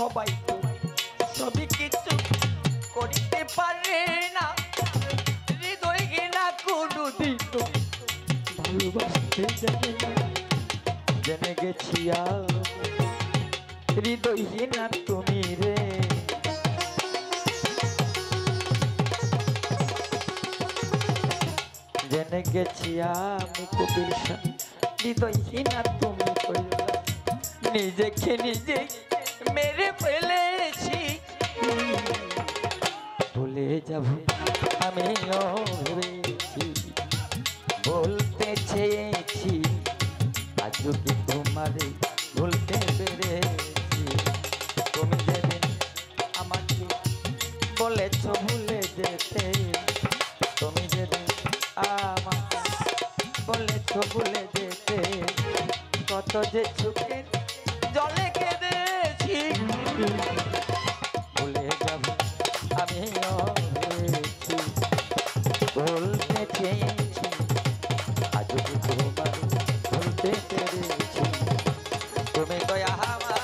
সবাই তো সবই কিছু করিতে পারে না, হৃদয় ঘৃণা কোনদিন ভালোবাসতে জানে না। জেনে গেছি হৃদয় ঘৃণা তুমি রে, জেনে গেছি আমি কবির হৃদয় ঘৃণা তুমি কইলা, নিজেকে নিজে মেরে ফেলেছি। ভুলে যাব আমিও ভেবেছি, বলতে চেয়েছি আজও কি তোমারে ভুলতে পেরেছি। তুমি যেদিন আমাকে বলেছ ভুলে যেতে, তুমি যেদিন আমাকে বলেছ ভুলে যেতে, কত যে চোখে জলে কেঁদেছি। ভুলে যাব আমিও ভেবেছি, বলতে চেয়েছি আজও কি তোমার বলতে পেরেছি। তুমি দয়া আমার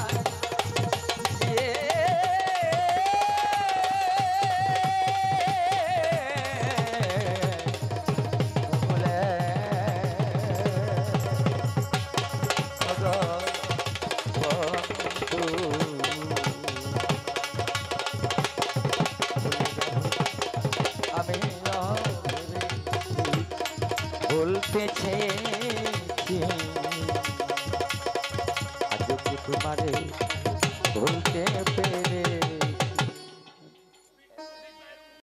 বলতে চেয়েছি আজও কি তোমারে